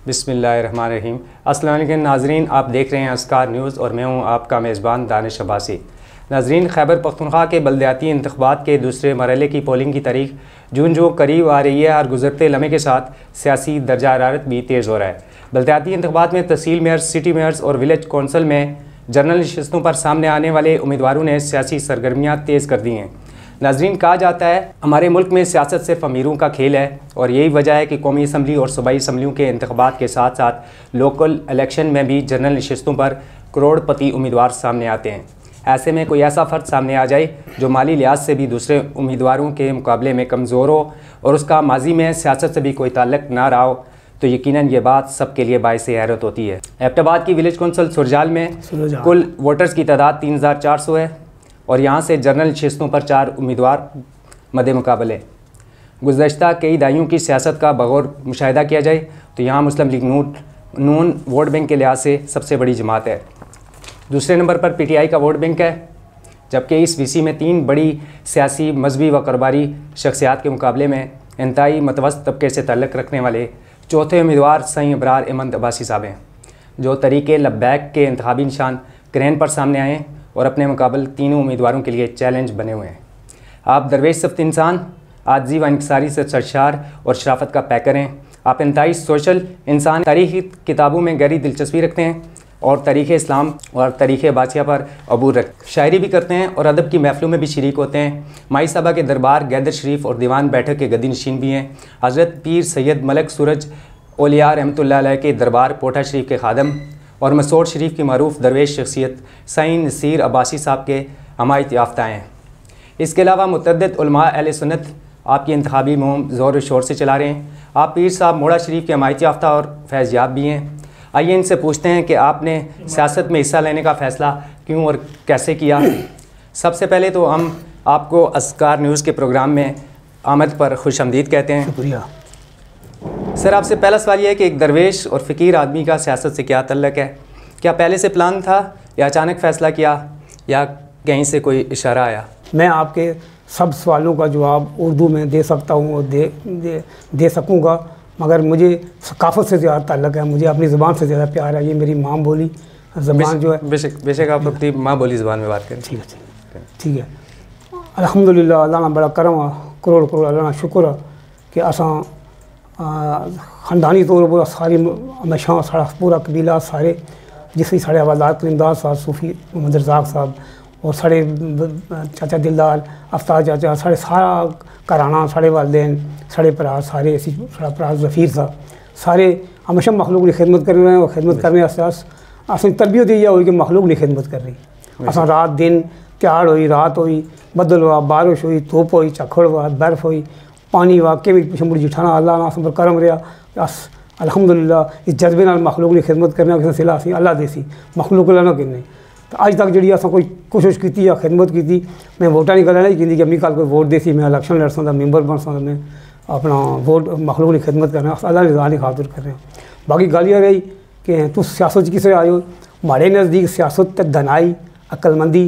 बिस्मिल्लाहिर्रहमानिर्रहीम। अस्सलाम वालेकुम नाज़रीन, आप देख रहे हैं अस्कार न्यूज़ और मैं हूं आपका मेज़बान दानिश अब्बासी। नाज़रीन, खैबर पख्तूनख्वा के बल्दियाती इंतख़ाबात के दूसरे मरहले की पोलिंग की तारीख जून जो करीब आ रही है और गुज़रते लम्हे के साथ सियासी दर्जा हरारत भी तेज़ हो रहा है। बल्दियाती इंतख़ाबात में तहसील मेयर्स, सिटी मेयर्स और विलेज कौंसल में जनरल नशिस्तों पर सामने आने वाले उम्मीदवारों ने सियासी सरगर्मियाँ तेज़ कर दी हैं। नाज़रीन, कहा जाता है हमारे मुल्क में सियासत सिर्फ अमीरों का खेल है और यही वजह है कि कौमी असम्बली और सूबाई असम्बलियों के इंतख़ाबात के साथ साथ लोकल इलेक्शन में भी जनरल नशिस्तों पर करोड़पति उम्मीदवार सामने आते हैं। ऐसे में कोई ऐसा फ़र्द सामने आ जाए जो माली लिहाज से भी दूसरे उम्मीदवारों के मुकाबले में कमज़ोर हो और उसका माजी में सियासत से भी कोई ताल्लुक़ ना रहा हो तो यकीनन ये बात सबके लिए बाइस हैरत होती है। एबटाबाद की विलेज कौंसल सुरजाल में कुल वोटर्स की तादाद 3400 है और यहाँ से जनरल नशिस्तों पर 4 उम्मीदवार मद्दे मुकाबले। गुज़श्ता कई दहाइयों की सियासत का बगौर मुशाहिदा किया जाए तो यहाँ मुस्लिम लीग नून वोट बैंक के लिहाज से सबसे बड़ी जमात है। दूसरे नंबर पर PTI का वोट बैंक है, जबकि इस VC में 3 बड़ी सियासी, मजहबी व कारोबारी शख्सियात के मुकाबले में इंतहाई मतवसत तबके से ताल्लुक़ रखने वाले चौथे उम्मीदवार सईं अबरार अहमद अब्बासी साहब हैं, जो तरीके लब्बैक के इंतखाबी निशान क्रैन पर सामने आए हैं और अपने मुकाबले तीनों उम्मीदवारों के लिए चैलेंज बने हुए हैं। आप दरवेश सख्त इंसान, आजी व इंकसारी से सरशार और शराफत का पैकर हैं। आप इंतहाई सोशल इंसान, तारीख़ी किताबों में गहरी दिलचस्पी रखते हैं और तारीख़ इस्लाम और तारीख़ बादशाह पर अबूर रखते हैं। शायरी भी करते हैं और अदब की महफ़िलों में भी शरीक होते हैं। माई साहबा के दरबार, गैदर शरीफ और दीवान बैठक के गद्दी नशीन भी हैं। हज़रत पीर सैयद मलक सूरज औलिया रहमतुल्लाह अलैह के दरबार पोठा शरीफ के खादम और मसूर शरीफ की मरूफ दरवेश शख्सियत सईं नसीर अब्बासी साहब के हमायत याफ्ता हैं। इसके अलावा मुतअद्दिद उलमा अहले सुन्नत आपकी इंतखाबी मुहिम ज़ोर व शोर से चला रहे हैं। आप पीर साहब मोड़ा शरीफ के हमायत याफ्ता और फैज़ याब भी हैं। आइए इनसे पूछते हैं कि आपने सियासत में हिस्सा लेने का फ़ैसला क्यों और कैसे किया। सबसे पहले तो हम आपको अस्कार न्यूज़ के प्रोग्राम में आमद पर खुशामदीद कहते हैं। शुक्रिया सर, आपसे पहला सवाल यह है कि एक दरवेश और फ़कीर आदमी का सियासत से क्या तल्लुक़ है? क्या पहले से प्लान था या अचानक फ़ैसला किया या कहीं से कोई इशारा आया? मैं आपके सब सवालों का जवाब उर्दू में दे सकता हूँ और दे सकूँगा, मगर मुझे सकाफ़त से ज़्यादा ताल्लुक़ है, मुझे अपनी ज़ुबान से ज़्यादा प्यार है। ये मेरी माँ बोली ज़बान जो है। बेशक आप अपनी माँ बोली ज़बान में बात करें। ठीक है। अल्हम्दुलिल्लाह, अल्लाह ना बड़ा करम है, करोड़ अल्लाह ना शुक्र है कि असां ख़ानदानी तौर पर सारी हमेशा साढ़ा पूरा कबीला सारे जिस भी साढ़े हवालदार करीमदार साहब, सूफ़ी मोहम्मद रज़ाक साहब और साढ़े चाचा दिलदार अफ्तार चाचा, साढ़े सारा घराना, साढ़े वालदैन, साढ़े भरा सारे, साढ़ा भरा ज़फ़ीर साहब, सारे हमेशा मखलूक की खिदमत कर रहे हैं और खिदमत करने असें तरबियत यही हुई कि मखलूक की खिदमत कर रही। असां रात दिन त्याड़ हुई, रात हुई, बदल हुआ, बारिश हुई, धुप हुई, झक्खड़ हुआ, बर्फ़ हुई, पानी वाकई भी पिछड़ जिठाना अल्लाह ना अस पर करम रहा। अस अल्हम्दुलिल्लाह इस जज्बे नाल मखलूक की खिदमत करने किसी सिला असी अल्लाह देसी मखलूक ना किन्ने तो अज तक जी अस कोई कोशिश की या खिदमत की। मैं वोटा की गल नहीं की कि अम्मी कल कोई वोट देसी मैं इलेक्शन लड़ सकता, मैंबर बन सकता, मैं अपना वोट मखलूक की खिदमत करना अल्लाह की रज़ा की खातिर कर रहे हैं। बाकी गल यह रही कि तुम सियासत किस आए हो। हमारे नज़दीक सियासत धनाई, अक्लमंदी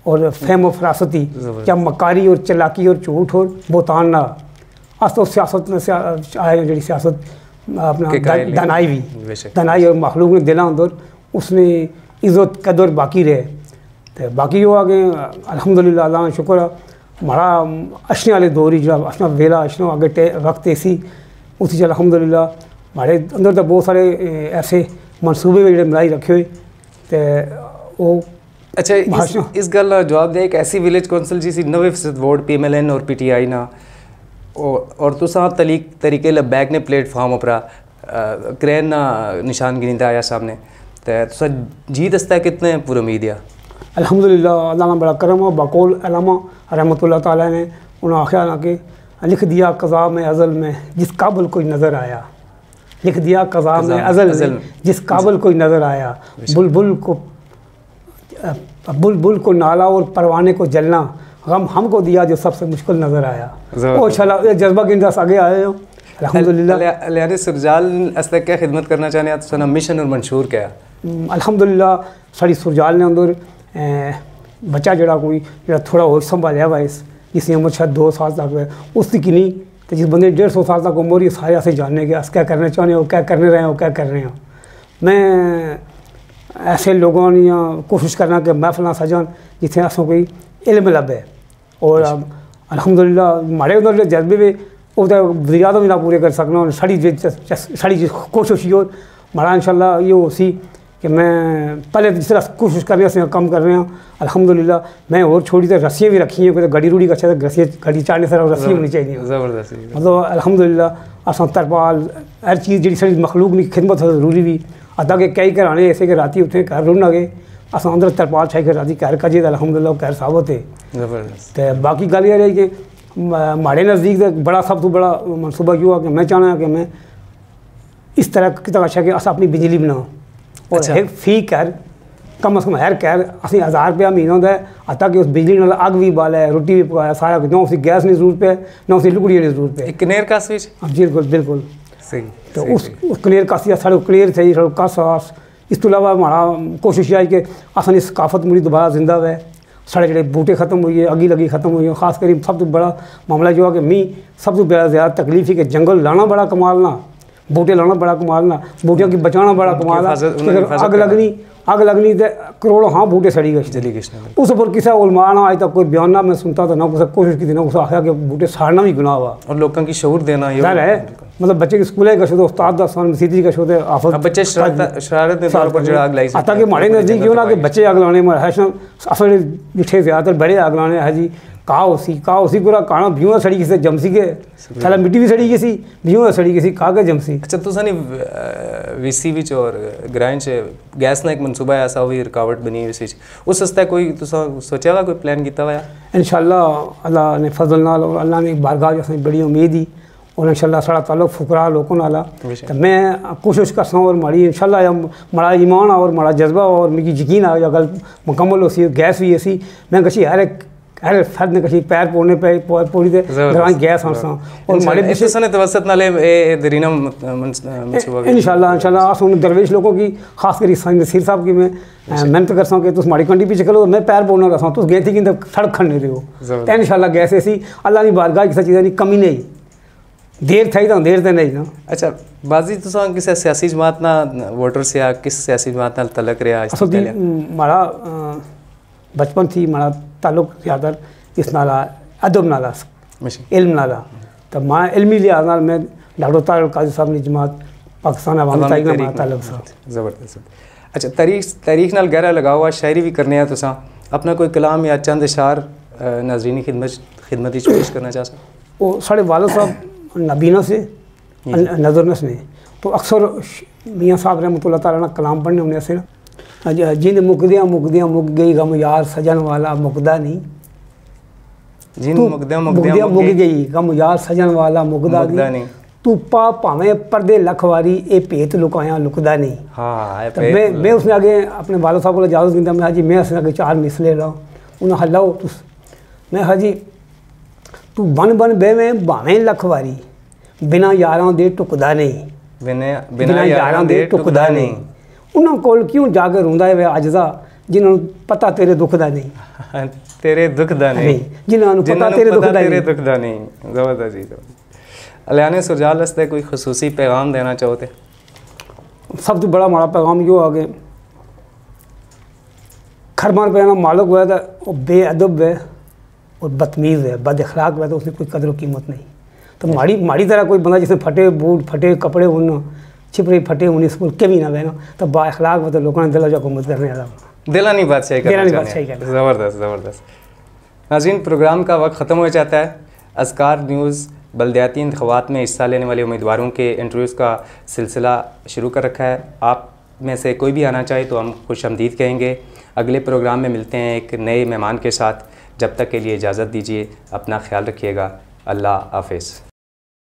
और फहम फरासती या मकारी और चलाकी और झूठ और बोतान ना अस तो सियासत में आए जी सियासत अपना धनाई भी धनाई और मखलूक ने दिला अंदर उसने इज़्ज़त कदर बाकी रहे तो बाकी वो आगे अल्हम्दुलिल्लाह अल्लाह शुक्र है। हमारा अशने वाले दौर ही जो अशना वेला अशना आगे वक्त ऐसी उसी अल्हम्दुलिल्लाह हमारे अंदर तो बहुत सारे ऐसे मनसूबे भी जो बनाई रखे हुए तो वो। अच्छा, इस गल का जवाब दे, एक ऐसी विलेज कौंसल जिस 90% वोट PMLN और PTI ना और तुसा तरीके लब्बैक ने प्लेटफॉर्म उपरा क्रैन ना निशान गिनता आया सामने तो जीत दस्ता कितने पूरी उम्मीद है? अल्हम्दुलिल्लाह अल्लाह ना बड़ा करम है। बकौल अल्लामा रहमतुल्लाह ताला ने उन्होंने आख्या ना कि लिख दिया कज़ा में अज़ल में जिस काबिल कोई नज़र आया, लिख दिया कज़ा में अज़ल में जिस काबिल कोई नज़र आया, बुलबुल को नाला और परवाने को जलना, गम हमको दिया जो सबसे मुश्किल नज़र आया। ओ चला जज्बा के अंदर आगे आए हो अल्हम्दुलिल्लाह। लिहाज़ सुरजाल असल क्या खिदमत करना चाहने हैं तो मिशन और मंशूर क्या? अल्हम्दुलिल्लाह साड़ी सुरजाल ने अंदर बच्चा जड़ा कोई जरा थोड़ा और संभालिया हुआ इस जिसकी उम्र शायद 2 साल तक है उसकी किनी तो जिस बंदे 150 साल तक उम्र ही सारे ऐसे जानने के अस क्या करना चाहते हो, क्या करने रहे हो, क्या कर रहे हो। मैं ऐसे लोगों ने कोशिश करना कि महफिल सजन जिथे अस कोई इल्म लभे और अल्हम्दुलिल्लाह माड़े उधर जज्बे भी वज़ीरा तो भी ना पूरे कर सकना। साड़ी कोशिश ही और माड़ा इंशाल्लाह ये हो सी कि मैं पहले जिस तरह कोशिश कर रहे हैं कम कर रहे हैं अल्हम्दुलिल्लाह। मैं और छोटी तो रस्सियाँ भी रखी हैं, कोई गड़ी रूड़ी का अच्छा रस्सियाँ गड़ी चाड़ने से रस्सी होनी चाहिए ज़बरदस्त। मतलब अल्हम्दुलिल्लाह असां तरपाल हर चीज़ जी सारी मखलूक की खिदमत जरूरी भी अदा के कई घराने ऐसे कि राती उत्थे घर रुन गए असां अंदर तरपाल छाई कर राती घर कजे तो अल्हम्दुलिल्लाह घर साबत है ज़बरदस्त। तो बाकी गल ये रही कि माड़े नज़दीक तो बड़ा सब तो बड़ा मनसूबा क्यों हुआ कि मैं चाहना कि मैं इस तरह कितना अच्छा कि अस अपनी बिजली बनाओ और एक फी घर कम अज़ कम हर घर असी 1000 रुपया महीना होता है ताकि उस बिजली नाल अग भी बाले रोटी भी पकाया सारा कुछ ना उसी गैस की जरूरत पे ना उसी लुकड़ी की जरूरत पे कनेर कास विच बिल्कुल बिल्कुल सही। तो उस कनेर कासी साढ़े कनेर थे साढ़े कस आस इस तो अलावा हमारा कोशिश आई कि असानी सकाफत मुड़ी दोबारा जिंदा हुए साढ़े जोड़े बूटे खत्म हुई है अगी लगी खत्म हुई है। खास कर सब तो बड़ा मामला जो है कि मी सब तो बड़ा ज़्यादा तकलीफ है कि जंगल लाना बड़ा कमाल ना बूटे लाना बड़ा कमाल ना बूटियों की बचाना बड़ा कमाल है। अग लगनी तो करोड़ों हाँ बूटे सड़ी गए उस पर किसी उलमा ना आज तक कोई बयान ना मैं सुनता तो ना कुछ कोशिश की ना कुछ आखिया कि बूटे साड़ना भी गुनाह हुआ और लोगों की शऊर देना है। मतलब बच्चे की स्कूल का शुद्ध उस्ताद का सन मसीदी का शुद्ध आफत बच्चे शरारत के तौर पर जो आग लाई ताकि माड़े नज़दीक क्यों ना कि बच्चे आग लाने में है असल जिठे ज़्यादातर बड़े आग लाने है जी का उसी पूरा काना बियूँ सड़ी किसी जमसी के साला मिट्टी भी सड़ी किसी बियूँ सड़ी किसी का के जमसी। अच्छा तुसा वीसी विच और ग्रां च गैस ना एक मनसूबा ऐसा हुई रुकावट बनी उस उस हस्ते कोई तुसा सोचा हुआ कोई प्लान किया हुआ इंशाअल्लाह अल्लाह ने फजल नाल और अल्लाह ने बारगाह जो बड़ी उम्मीद ही और इंशाअल्लाह साड़ा ताल्लुक फुकरा लोगों नाला तो मैं कोशिश करसा और माड़ी इंशाअल्लाह माड़ा ईमान और माड़ा जज्बा और मुझे यकीन आ गल मुकम्मल हो सी गैस भी ऐसी मैं कसी हर फर्द ने कसी पैर पोड़ने पे पूरी दे गैस हंसा और माड़े पीछे सने तवसत नाले ए दरीना मनसूबा इंशाअल्लाह आस उन दरवेश लोगों की खास कर नसीर साहब की मैं मेहनत करसा कि तुम माड़ी कंडी पीछे चलो मैं पैर पोड़ना करसा तुम गए थी कि सड़क खड़ने रहे हो तो इंशाअल्लाह गैस ऐसी अल्लाह की बारगाह किसी चीज़ की कमी नहीं देर थी तो देर तो नहीं ना। अच्छा बाजी तुसा किसी सियासी जमात ना वोटर से या किस सियासी जमात नाल तलक रहा असल माड़ा बचपन थी माड़ा ताल्लुक ज़्यादा इस नाला अदब नाला इल्म नाला तो मां इल्मी लिहाज नाल मैं डॉक्टर तारिक काजी साहब ने जमात पाकिस्तान अवामी तारीख नाल ताल्लुक सा ज़बरदस्त। अच्छा तारीख नाल गहरा लगा हुआ शायरी भी करने हैं तुसा अपना कोई कलाम या चंद अशार नाज़रीनी खिदमत पेश करना चाह सकते वो साढ़े वालिद साहब नबीना से नजरनस ने तो अक्सर मियाँ साहब रहमतुल्लाह तआला ना कलाम पढ़ने होने से ना जिंद मुकदियाँ मुक गई गम यार सजन वाला मुकदा नहीं जिंद मुकदियाँ मुक गई गम यार सजन वाला मुकदा नहीं तू पा भावें पर्दे लखवारी ए भेत लुकाया लुकदा नहीं। हाँ तो मैं उसने आगे अपने वालिद साहब को इजाज़त दिता मैं हाजी मैं उसने आगे 4 मिसले लाओ उन्हें हलाओ मैं हाजी तू बन बेवें भावें लखवारी बिना यारां दे टुकदा नहीं बिना यारां दे टुकदा नहीं उन्होंने कोल क्यों जाके रोंदा है अज दा जिन्होंने पता तेरे दुख दा नहीं तेरे दुख दा नहीं जिन्होंने पता तेरे दुख दा नहीं। ज़बरदस्त जी। अलियाने सुरजाल हस्ते कोई खसूसी पैगाम देना चाहते? सब तो बड़ा माड़ा पैगाम यो आ गए खरमान पे ना मालिक हुआ था वो बेअदब है और बदतमीज़ है बद अखलाक है तो उसकी कोई कदर कीमत नहीं। तो माड़ी तरह कोई बंदा जिसने फटे बूट फटे कपड़े उन छिपरे फटे उन स्कूल के भी ना गए ना तो बा अखलाक में तो लोगों ने दिला जो हुकूमत करने वाला दिलानी बादशाही ज़बरदस्त। नाज़रीन प्रोग्राम का वक्त ख़त्म हो जाता है। अस्कार न्यूज़ बल्दियाती इंतख़ाबात में हिस्सा लेने वाले उम्मीदवारों के इंटरव्यूज़ का सिलसिला शुरू कर रखा है। आप में से कोई भी आना चाहे तो हम खुशामदीद कहेंगे। अगले प्रोग्राम में मिलते हैं एक नए मेहमान के साथ। जब तक के लिए इजाज़त दीजिए, अपना ख्याल रखिएगा। अल्लाह हाफ़िज़।